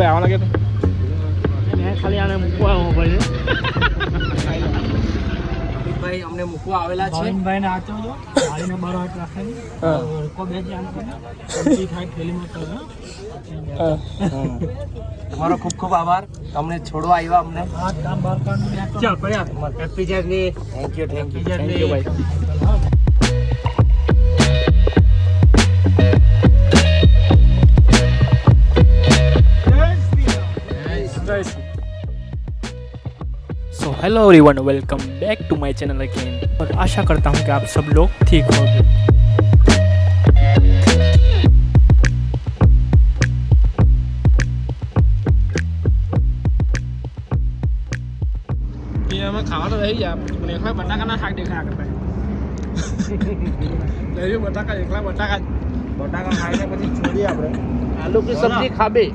ભાઈ આવવા લાગે તો ખાલી આને મૂકવા આવો ભાઈ ભાઈ અમને મૂકવા આવેલા છે ભાઈ ને આચો ગાડીને બહાર હાથ રાખે કો બે જ આમ કંપી થાય થેલીમાં કરો તમારો ખૂબ ખૂબ આભાર તમને છોડવા આવ્યા અમને આ કામ બહાર કાઢીને ચાલ પડ્યા હેપી જર્ની થેન્ક યુ ભાઈ so hello everyone welcome back to my channel again और आशा करता हूँ कि आप सब लोग ठीक होंगे। ये हमें खावा तो रही है मैंने एक बटाका ना खाक देखा करता है नहीं बटाका एकला बटाका खाઈને પછી છોડી આપણે આલુ की सब्जी खाबे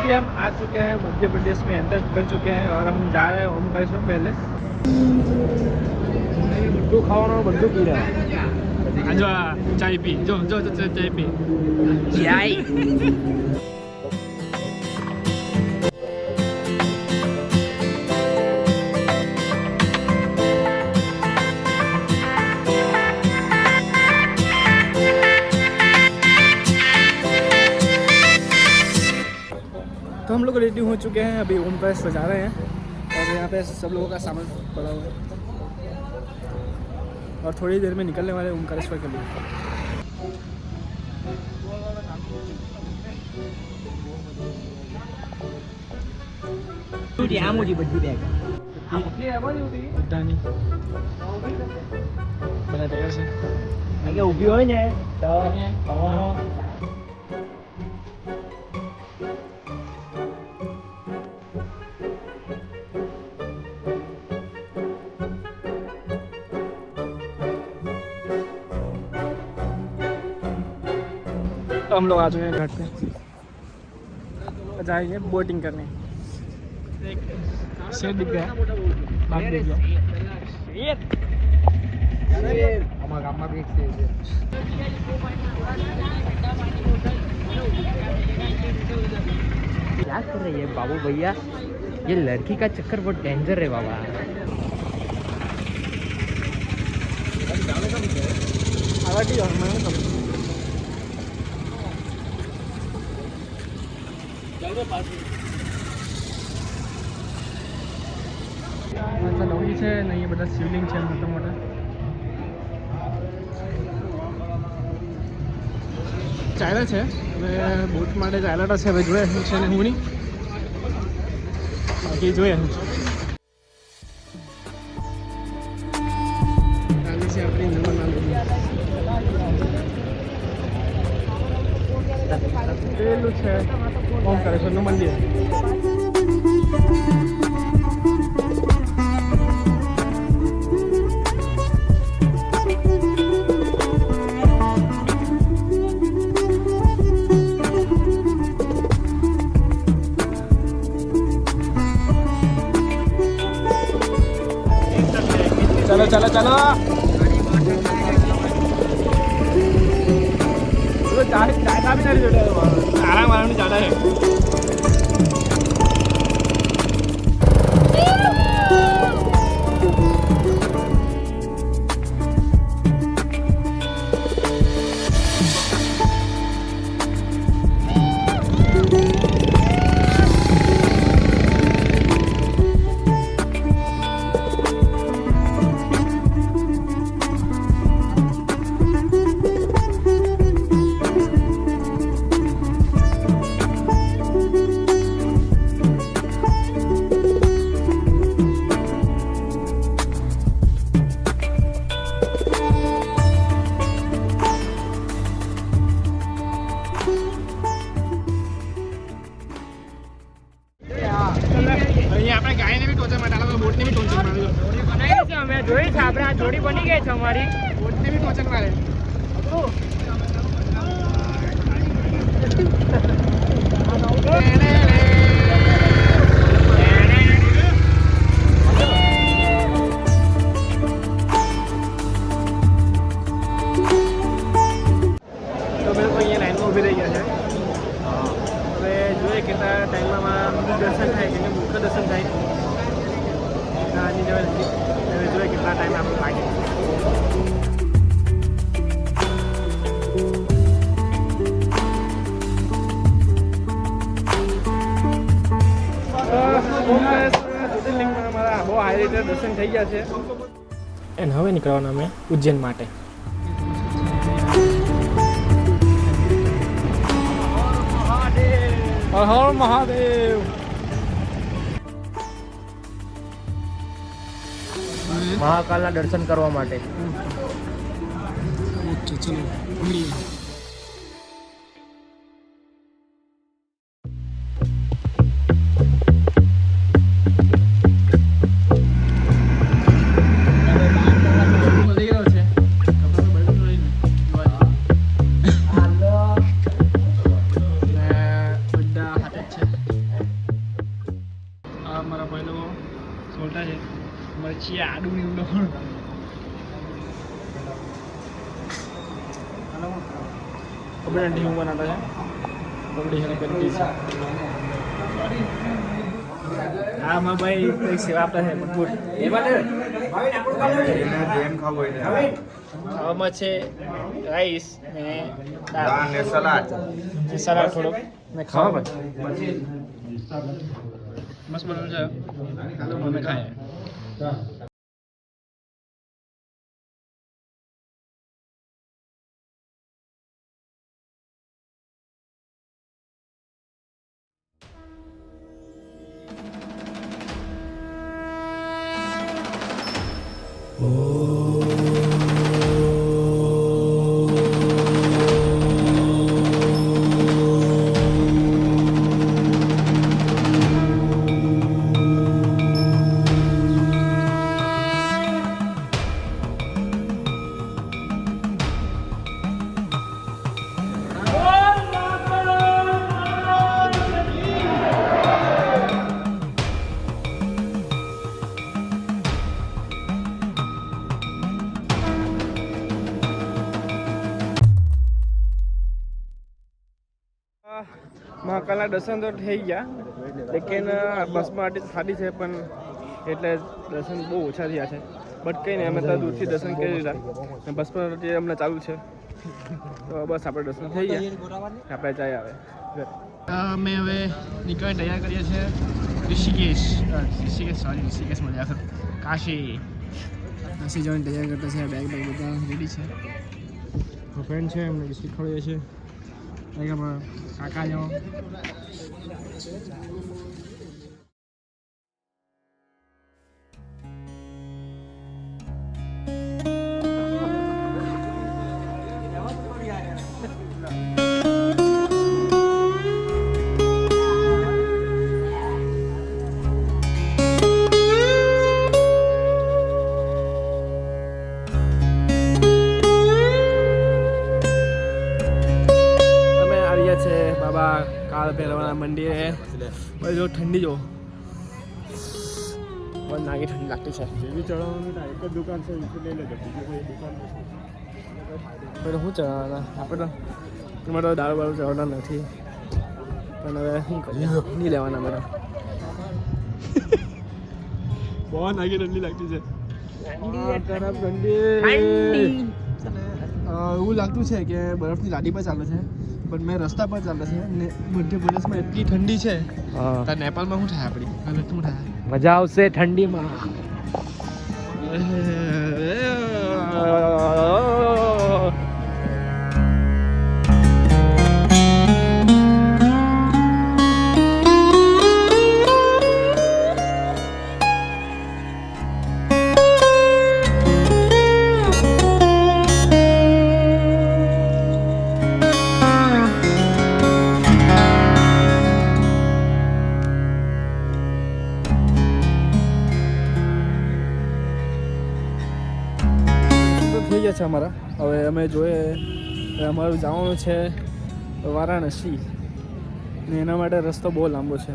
हम आ चुके हैं मध्य प्रदेश में एंटर कर चुके हैं और हम जा रहे हैं ओमकारेश्वर पहले बड्डू खावा बड्डू पी रहा है जो चाय पी जो जो चाय पी चाय तो हम लोग रेडी हो चुके हैं अभी ओमकारेश्वर जा रहे हैं और यहाँ पे सब लोगों का सामान पड़ा हुआ है और थोड़ी देर में निकलने वाले ओमकारेश्वर के लिए। ઊભી હોય ને तो हम लोग आ चुके हैं घाट पे जाएंगे बोटिंग करने शेर दिख गया बाघ दिख गया અમારા ગામમાં બી એક છે क्या कर रही है बाबू भैया ये लड़की का चक्कर बहुत डेंजर है बाबा નવી છે ને અહીંયા બધા શિવલિંગ છે મોટા મોટા ચાલ્યા છે હવે બોટ માટે ચાલ્યા છે હવે જોઈએ શું છે ને હું નહીં બાકી જોઈએ આવી છે આપણી નર્મદા નદી પેલું છે ઓમકારેશ્વરનું મંદિર चलो चलो चलो चाय का भी नहीं जोड़ा आराम आराम नहीं ज़्यादा है जोड़ी बनी गई है हमारी बोटने भी टोचन मारे દર્શન થાય કે મુખ્ય દર્શન થાય આની જોઈએ કેટલા ટાઈમ આપણે લાગે. જ્યોતિર્લિંગમાં અમારા બહુ સારી રીતે દર્શન થઈ ગયા છે. અને હવે નીકળવાના અમે ઉજ્જૈન માટે. હર હર મહાદેવ. મહાકાલના દર્શન કરવા માટે. ઓકે ચલો મળીએ. મારા ભાઈ લોકો સોલટા છે મરચી આડું ને એવું લખણ કપડા ઢીવું બનાવતા છે. કપડી હેલ્પ કરી છે. હા મારા ભાઈ કંઈક સેવા આપતા છે ભરપૂર. ખાવામાં છે રાઈસ ને દાળ ને સલાડ થોડોક ને ખાવા મસ્ત બનાવ્યું છે. અમે ખાઈએ. મહાકાલના દર્શન તો થઈ ગયા લેકિન બસમાં આટલી ખાલી છે પણ એટલે દર્શન બહુ ઓછા થયા છે. બટ કંઈ નહીં, અમે તો દૂરથી દર્શન કરી લીધા ને બસ પર જે હમણાં ચાલુ છે તો બસ આપણે દર્શન થઈ ગયા આપણે જાય આવે. અમે હવે નીકળવાની તૈયાર કરીએ છીએ ઋષિકેશ મળ્યા કાશી જવાની તૈયાર કરતા છે. બેગ બધા રેડી છે. ફ્રેન્ડ છે એમને શીખવાડીએ છીએ. કાકા જો કાળ ભૈરવના મંદિરે. જો ઠંડી જો બહુ નાગી ઠંડી લાગતી છે. જેવી ચડાવવાનું એક જ દુકાન છે લઈ લેજો. બીજી કોઈ દુકાન નથી. શું ચડાવવાના આપણે તો એમાં તો દારૂ બારૂ ચડાવવાના નથી પણ હવે શું કરીએ નહીં લેવાના બધા. બહુ નાગી ઠંડી લાગતી છે. એવું લાગતું છે કે બરફની લાદી પર ચાલે છે પણ મેં રસ્તા પર ચાલે છે ને મધ્યપ્રદેશમાં એટલી ઠંડી છે. તો નેપાળમાં શું થાય આપણી હાલત શું થાય? મજા આવશે ઠંડીમાં. થઈ ગયા છે અમારા. હવે અમે જોઈએ અમારું જવાનું છે વારાણસી ને એના માટે રસ્તો બહુ લાંબો છે.